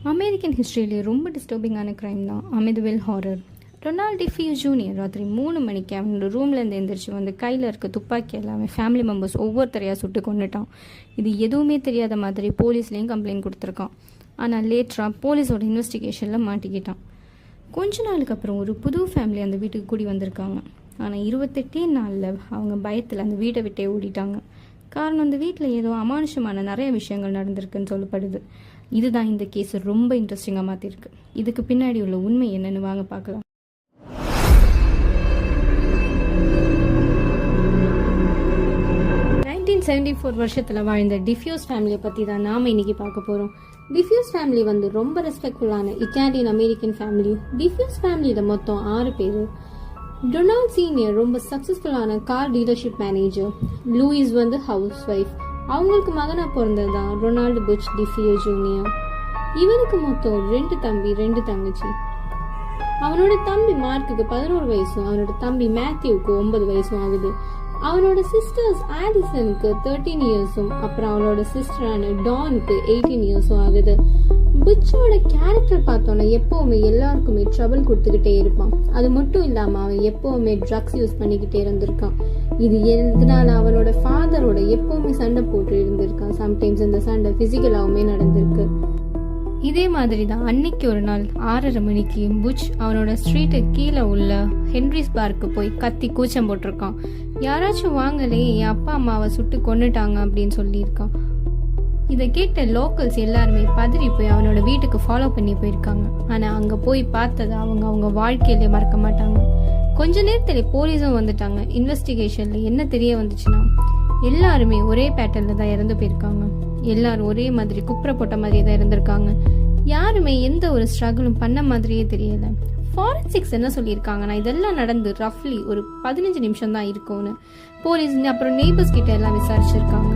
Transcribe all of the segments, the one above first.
American ஹிஸ்ட்ரியிலே ரொம்ப டிஸ்டர்பிங்கான crime தான் Amityville horror. Ronald diffuse junior ராத்திரி 3 மணிக்கு அவனோட ரூம்லேருந்து எந்திரிச்சு வந்து கையில் இருக்க துப்பாக்கி எல்லாமே ஃபேமிலி மெம்பர்ஸ் ஒவ்வொருத்தரையாக சுட்டு கொண்டுட்டான். இது எதுவுமே தெரியாத மாதிரி போலீஸ்லேயும் கம்ப்ளைண்ட் கொடுத்துருக்கான். ஆனால் லேட்டராக போலீஸோட இன்வெஸ்டிகேஷனில் மாட்டிக்கிட்டான். கொஞ்ச நாளுக்கு அப்புறம் ஒரு புது ஃபேமிலி அந்த வீட்டுக்கு கூடி வந்திருக்காங்க. ஆனால் 28 நாளில் அவங்க பயத்தில் அந்த வீட்டை விட்டே ஓடிட்டாங்க. காரணம் அந்த வீட்டில் ஏதோ அமானுஷமான நிறைய விஷயங்கள் நடந்திருக்குன்னு சொல்லப்படுது. இதுதான் இந்த கேஸ் ரொம்ப இன்ட்ரெஸ்டிங்காக மாற்றிருக்கு. இதுக்கு பின்னாடி உள்ள உண்மை என்னன்னு வாங்க பார்க்கலாம். வருஷத்தில் வாழ்ந்த டிஃபியூஸ் ஃபேமிலியை பற்றி தான் நாம் இன்னைக்கு பார்க்க போகிறோம். டிஃபியூஸ் ஃபேமிலி வந்து ரொம்ப ரெஸ்பெக்ட்ஃபுல்லான இட்டாலியன் அமெரிக்கன் ஃபேமிலி. டிஃபியூஸ் ஃபேமிலியில் மொத்தம் 6 பேர். டொனால்ட் சீனியர் ரொம்ப சக்ஸஸ்ஃபுல்லான கார் டீலர்ஷிப் மேனேஜர். லூயிஸ் வந்து ஹவுஸ் ஒய்ஃப். அவங்களுக்கு மகனாக பிறந்தது தான் ரொனால்டு புச் டிஃபியூஸ் ஜூனியர். இவனுக்கு மொத்தம் 2 தம்பி 2 தங்கச்சி. அவனோட தம்பி மார்க்குக்கு 11 வயசும் அவனோட தம்பி மேத்யூக்கு 9 வயசும் ஆகுது. அவனோட சிஸ்டர்ஸ் ஆடிசனுக்கு 13 இயர்ஸும் அப்புறம் அவனோட சிஸ்டரான டானுக்கு 18 இயர்ஸும் ஆகுது. புச்சோட கேரக்டர் பார்த்தோன்னா எப்பவுமே எல்லாருக்குமே ட்ரபிள் கொடுத்துக்கிட்டே இருப்பான். அது மட்டும் இல்லாமல் அவன் எப்பவுமே ட்ரக்ஸ் யூஸ் பண்ணிக்கிட்டே இருந்திருக்கான். இது எதனால அவனோட ஃபாதரோட எப்பவுமே சண்டை போட்டு இருந்திருக்கான். சம்டைம்ஸ் இந்த சண்டை பிசிக்கலாவுமே நடந்திருக்கு. இதே மாதிரி தான் அன்னைக்கு ஒரு நாள் 6:30 மணிக்கு புச் அவனோட ஸ்ட்ரீட்டு கீழே உள்ள ஹென்ரிஸ் பார்க்கு போய் கத்தி கூச்சம் போட்டிருக்கான். யாராச்சும் வாங்கலே, என் அப்பா அம்மாவை சுட்டு கொன்னுட்டாங்க அப்படின்னு சொல்லியிருக்கான். இதை கேட்ட லோக்கல்ஸ் எல்லாருமே பதறி போய் அவனோட வீட்டுக்கு ஃபாலோ பண்ணி போயிருக்காங்க. ஆனால் அங்கே போய் பார்த்ததை அவங்க வாழ்க்கையிலே மறக்க மாட்டாங்க. கொஞ்ச நேரத்தில் போலீஸும் வந்துட்டாங்க. இன்வெஸ்டிகேஷனில் என்ன தெரிய வந்துச்சுன்னா, எல்லாருமே ஒரே பேட்டர்னில் தான் இறந்து போயிருக்காங்க. எல்லாரும் ஒரே மாதிரி குப்புற போட்ட மாதிரியே தான் இருந்திருக்காங்க. யாருமே எந்த ஒரு ஸ்ட்ரகிளும் பண்ண மாதிரியே தெரியல. ஃபாரன்சிக்ஸ் என்ன சொல்லியிருக்காங்கன்னா, இதெல்லாம் நடந்து ரஃப்லி ஒரு 15 நிமிஷம் தான் இருக்கும்னு. போலீஸ் அப்புறம் நெய்பர்ஸ் கிட்ட எல்லாம் விசாரிச்சிருக்காங்க.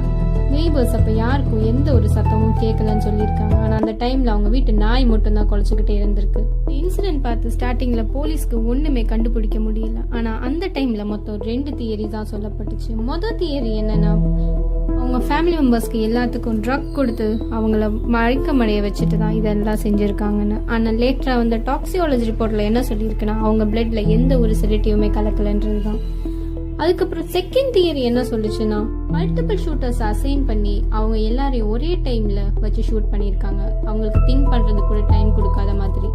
நெய்பர்ஸ் அப்போ யாருக்கும் எந்த ஒரு சத்தமும் கேட்கலன்னு சொல்லியிருக்காங்க. ஆனால் அந்த டைமில் அவங்க வீட்டு நாய் மட்டும் தான் குலைச்சிக்கிட்டே இருந்திருக்கு. இன்சிடென்ட் பார்த்து ஸ்டார்டிங்கில் போலீஸ்க்கு ஒன்றுமே கண்டுபிடிக்க முடியல. ஆனால் அந்த டைமில் மொத்தம் 2 தியரி தான் சொல்லப்பட்டுச்சு. மொதல் தியரி என்னன்னா, அவங்க ஃபேமிலி மெம்பர்ஸ்க்கு எல்லாத்துக்கும் ட்ரக் கொடுத்து அவங்கள மயக்கமடைய வச்சுட்டு தான் இதெல்லாம் செஞ்சுருக்காங்கன்னு. ஆனால் லேட்டராக வந்து டாக்ஸியாலஜி ரிப்போர்ட்டில் என்ன சொல்லியிருக்குன்னா, அவங்க பிளட்ல எந்த ஒரு செடேட்டிவுமே கலக்கலன்றது தான். அதுக்கப்புறம் செகண்ட் தியரி என்ன சொல்லுச்சுன்னா, மல்டிபிள் ஷூட்டர்ஸ் அசைன் பண்ணி அவங்க எல்லாரையும் ஒரே டைம்ல வச்சு ஷூட் பண்ணியிருக்காங்க. அவங்களுக்கு திங்க் பண்றது கூட டைம் கொடுக்காத மாதிரி.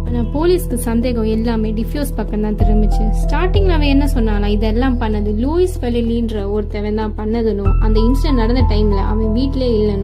ஆனால் போலீஸ்க்கு சந்தேகம் எல்லாமே டிஃபியூஸ் பக்கம் தான் திரும்பிச்சு. ஸ்டார்டிங்ல அவன் என்ன சொன்னானா, இதெல்லாம் பண்ணது லூயிஸ் ஃபெலிலின்ற ஒருத்தவன் தான் பண்ணதுன்னு. அந்த இன்சிடென்ட் நடந்த டைம்ல அவன் வீட்டிலே இல்லைன்னு.